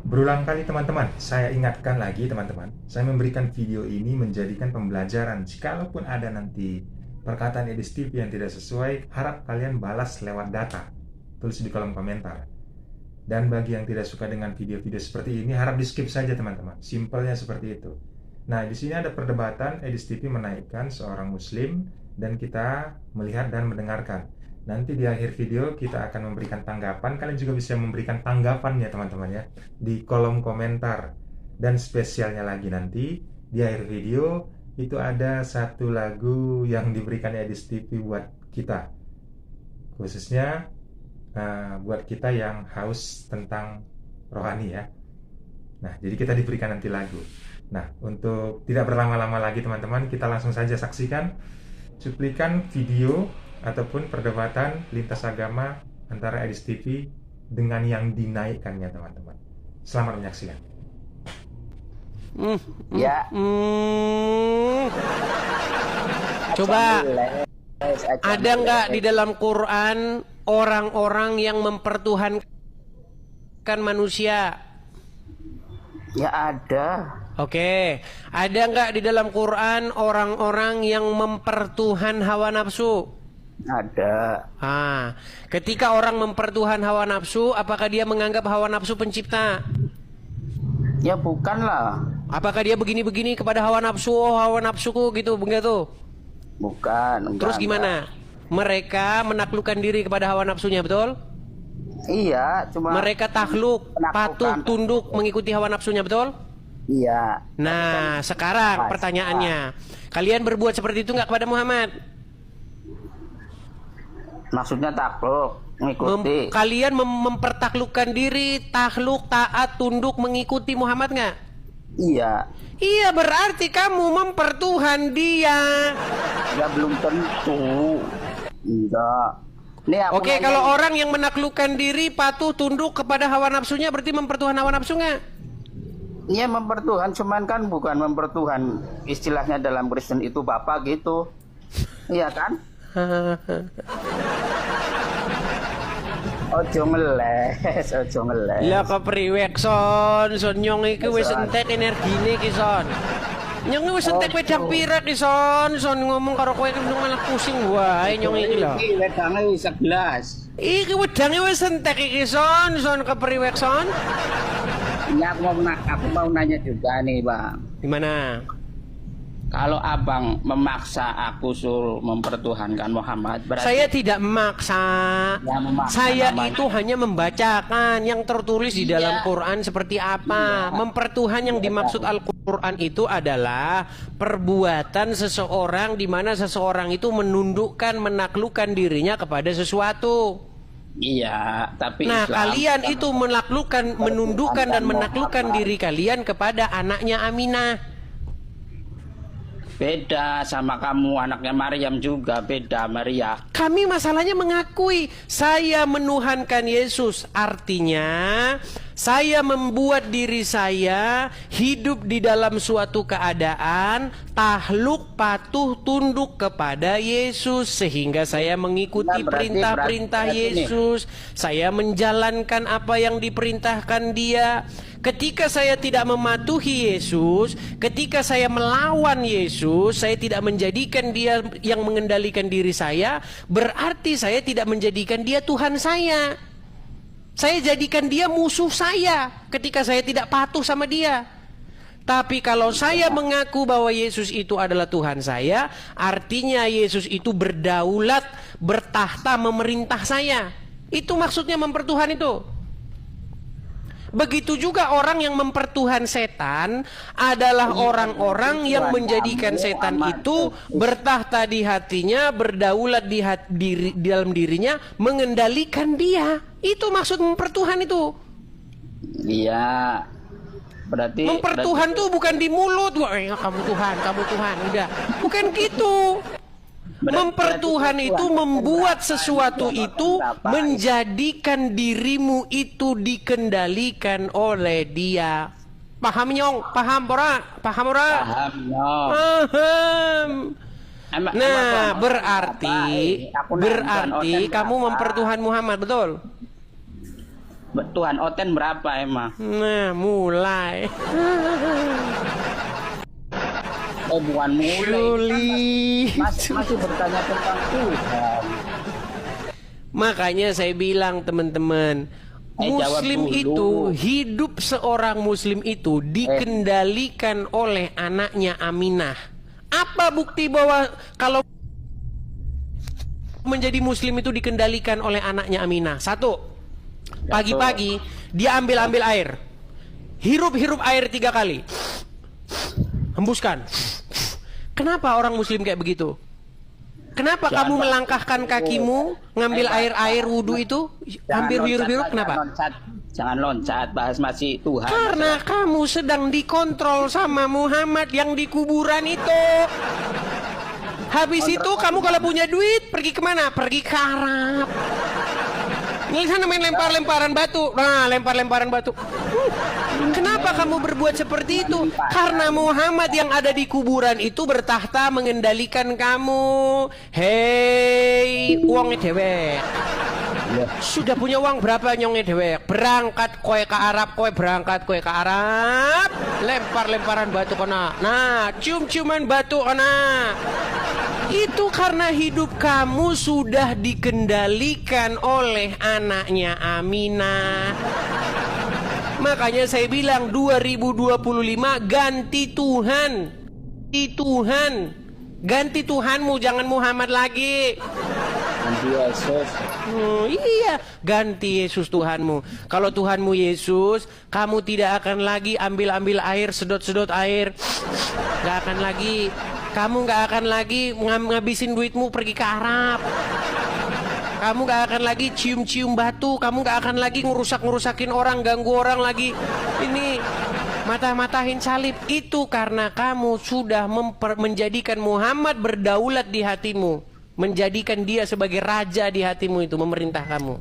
Berulang kali teman-teman, saya ingatkan lagi teman-teman, saya memberikan video ini menjadikan pembelajaran. Jikalaupun ada nanti perkataan Edis TV yang tidak sesuai, harap kalian balas lewat data. Tulis di kolom komentar. Dan bagi yang tidak suka dengan video-video seperti ini, harap di skip saja teman-teman. Simpelnya seperti itu. Nah, di sini ada perdebatan Edis TV menaikkan seorang muslim dan kita melihat dan mendengarkan. Nanti di akhir video kita akan memberikan tanggapan. Kalian juga bisa memberikan tanggapan ya teman-teman ya di kolom komentar. Dan spesialnya lagi nanti di akhir video itu ada satu lagu yang diberikan Edis TV buat kita, khususnya buat kita yang haus tentang rohani ya. Nah, jadi kita diberikan nanti lagu. Nah, untuk tidak berlama-lama lagi teman-teman, kita langsung saja saksikan cuplikan video ataupun perdebatan lintas agama antara Edis TV dengan yang dinaikkannya teman-teman. Selamat menyaksikan. Ya. Coba ada nggak di dalam Quran orang-orang yang mempertuhankan manusia? Ya ada. Oke, ada nggak di dalam Quran orang-orang yang mempertuhan hawa nafsu? Ada. Ketika orang mempertuhan hawa nafsu, apakah dia menganggap hawa nafsu pencipta? Ya bukan lah. Apakah dia begini-begini kepada hawa nafsu? Oh, hawa nafsuku gitu, begitu? Bukan. Terus gimana? Mereka menaklukkan diri kepada hawa nafsunya, betul? Iya, cuma mereka takluk, patuh, tunduk, mengikuti hawa nafsunya, betul? Iya. Nah, sekarang pertanyaannya, kalian berbuat seperti itu nggak kepada Muhammad? Maksudnya takluk, mengikuti. Kalian mempertaklukkan diri, takluk, taat, tunduk, mengikuti Muhammad nggak? Iya. Iya, berarti kamu mempertuhan dia. Ya belum tentu. Enggak. Oke, kalau orang yang menaklukkan diri, patuh, tunduk kepada hawa nafsunya, berarti mempertuhan hawa nafsu nggak? Iya, mempertuhan, cuman kan bukan mempertuhan istilahnya dalam Kristen itu Bapak gitu. Iya kan? Ojo ngeles, ojo ngeles. Lah kepriwek son nyong iki wis entek energine iki son. Nyong wis entek wedang pirek iki son ngomong karo kowe malah pusing wae nyong iki lho. Iki wedange wis 11. Iki wedange wis entek iki son kepriwek son. Ya aku mau nanya juga nih, Bang. Gimana? Kalau abang memaksa aku suruh mempertuhankan Muhammad, berarti saya tidak memaksa. Ya, memaksa saya namanya. itu hanya membacakan yang tertulis di dalam Quran seperti apa. Mempertuhan yang dimaksud Al-Quran itu adalah perbuatan seseorang di mana seseorang itu menundukkan, menaklukkan dirinya kepada sesuatu. Iya, tapi Nah, Islam, kalian itu menaklukkan, menundukkan dan menaklukkan diri kalian kepada anaknya Aminah. beda sama kamu, anaknya Maryam juga beda, Maria. Kami masalahnya mengakui saya menuhankan Yesus. Artinya saya membuat diri saya hidup di dalam suatu keadaan takluk, patuh, tunduk kepada Yesus. Sehingga saya mengikuti perintah-perintah Yesus. Saya menjalankan apa yang diperintahkan Dia. Ketika saya tidak mematuhi Yesus, ketika saya melawan Yesus, saya tidak menjadikan Dia yang mengendalikan diri saya, berarti saya tidak menjadikan Dia Tuhan saya. Saya jadikan Dia musuh saya ketika saya tidak patuh sama Dia. Tapi kalau saya mengaku bahwa Yesus itu adalah Tuhan saya, artinya Yesus itu berdaulat, bertahta, memerintah saya. Itu maksudnya mempertuhan itu. Begitu juga orang yang mempertuhan setan adalah orang-orang yang menjadikan setan itu bertahta di hatinya, berdaulat di dalam dirinya, mengendalikan dia. Itu maksud mempertuhan itu. Iya. Berarti mempertuhan tuh bukan di mulut, wah kamu Tuhan, udah. Bukan gitu. Mempertuhan itu membuat sesuatu itu menjadikan dirimu itu dikendalikan oleh Dia. Paham nyong? Paham ora? Paham ora? Paham nyong. Paham. Nah, berarti nonton kamu mempertuhan Muhammad, betul? Tuhan Oten berapa emang? Nah, mulai. Oh, bukan mulai. Sulit. Masih bertanya tentang Tuhan. Makanya saya bilang teman-teman, jawab Muslim dulu. itu, hidup seorang Muslim itu dikendalikan oleh anaknya Aminah. Apa bukti bahwa kalau menjadi Muslim itu dikendalikan oleh anaknya Aminah? Satu, pagi-pagi dia ambil air, hirup air 3 kali, hembuskan. Kenapa orang Muslim kayak begitu? Kenapa kamu melangkahkan kakimu, ngambil air wudhu itu, hampir hirup-hirup, kenapa? Jangan loncat, bahas masih Tuhan. Karena kamu sedang dikontrol sama Muhammad yang di kuburan itu. Habis itu kamu kalau punya duit, pergi kemana? Pergi ke Arab. Ini sana main lempar-lemparan batu. Nah, lempar-lemparan batu. Kenapa kamu berbuat seperti itu? Karena Muhammad yang ada di kuburan itu bertahta mengendalikan kamu. Hei, uangnya dewek. Sudah punya uang berapa nyongnya dewek? Berangkat kowe ke Arab, kowe berangkat kowe ke Arab. Lempar-lemparan batu kena. Nah, cium-ciuman batu kena. Itu karena hidup kamu sudah dikendalikan oleh anaknya Aminah. Makanya saya bilang 2025 ganti Tuhan. Ganti Tuhanmu, jangan Muhammad lagi. Ganti Yesus. Iya, ganti Yesus Tuhanmu. Kalau Tuhanmu Yesus, kamu tidak akan lagi ambil air, sedot air. Gak akan lagi. Kamu gak akan lagi ngabisin duitmu pergi ke Arab. Kamu gak akan lagi cium-cium batu. Kamu gak akan lagi ngerusakin orang, ganggu orang lagi. Ini matahin salib. Itu karena kamu sudah menjadikan Muhammad berdaulat di hatimu, menjadikan dia sebagai raja di hatimu, itu memerintah kamu.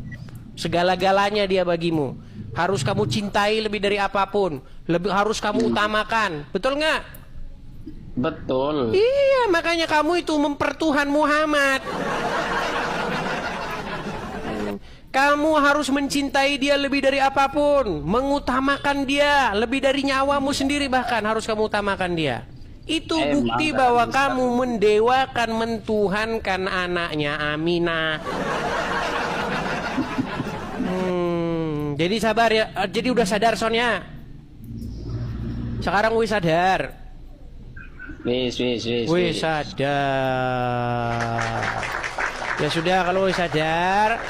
Segala-galanya dia bagimu. Harus kamu cintai lebih dari apapun. Harus kamu utamakan. Betul nggak? Betul. Iya, makanya kamu itu mempertuhan Muhammad. Kamu harus mencintai dia lebih dari apapun, mengutamakan dia lebih dari nyawamu sendiri, bahkan harus kamu utamakan dia. Itu bukti bahwa kamu mendewakan, mentuhankan anaknya Aminah. Jadi sabar ya. Jadi udah sadar Sonya. Sekarang wis sadar. Wis. Sadar. Ya sudah, kalau wis sadar,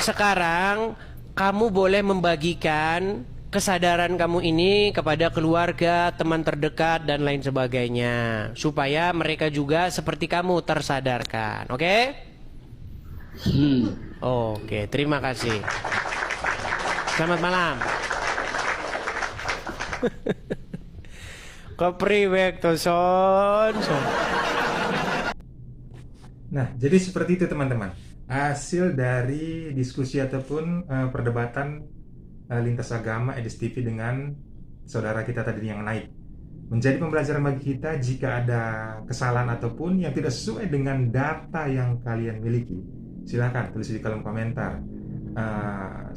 sekarang kamu boleh membagikan kesadaran kamu ini kepada keluarga, teman terdekat, dan lain sebagainya, supaya mereka juga seperti kamu tersadarkan. Oke? Oke, terima kasih. Selamat malam. Kepriwek to son. Nah, jadi seperti itu teman-teman. Hasil dari diskusi ataupun perdebatan lintas agama Edis TV dengan saudara kita tadi yang naik. Menjadi pembelajaran bagi kita jika ada kesalahan ataupun yang tidak sesuai dengan data yang kalian miliki. Silakan tulis di kolom komentar.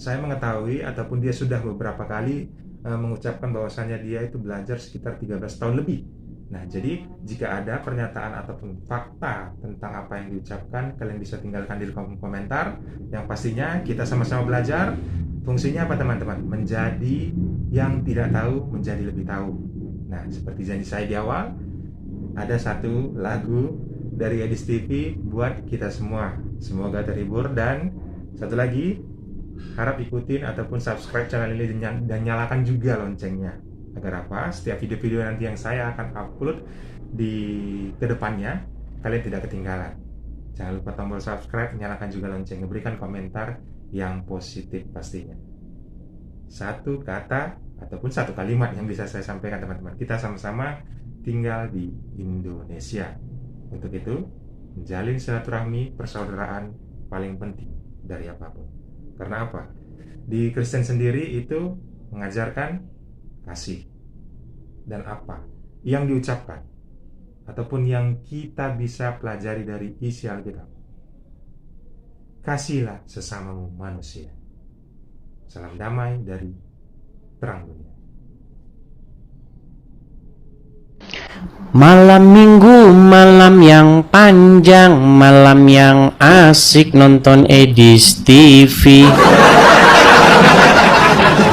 Saya mengetahui ataupun dia sudah beberapa kali mengucapkan bahwasannya dia itu belajar sekitar 13 tahun lebih. Nah, jadi jika ada pernyataan ataupun fakta tentang apa yang diucapkan, kalian bisa tinggalkan di kolom komentar. Yang pastinya kita sama-sama belajar. Fungsinya apa teman-teman? Menjadi yang tidak tahu menjadi lebih tahu. Nah, seperti janji saya di awal, ada satu lagu dari Edis TV buat kita semua. Semoga terhibur, dan satu lagi, harap ikutin ataupun subscribe channel ini dan nyalakan juga loncengnya. Agar apa? Setiap video-video nanti yang saya akan upload di kedepannya, kalian tidak ketinggalan. Jangan lupa tombol subscribe, nyalakan juga lonceng, berikan komentar yang positif pastinya. Satu kata ataupun satu kalimat yang bisa saya sampaikan teman-teman. Kita sama-sama tinggal di Indonesia. Untuk itu, menjalin silaturahmi persaudaraan paling penting dari apapun. Karena apa? Di Kristen sendiri itu mengajarkan kasih. Dan apa yang diucapkan ataupun yang kita bisa pelajari dari isi Alkitab? Kasihlah sesamamu manusia Salam damai dari Terang Dunia. Malam minggu, malam yang panjang, malam yang asik nonton Edis TV.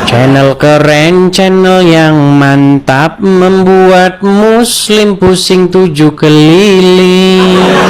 Channel keren, channel yang mantap, membuat muslim pusing 7 keliling.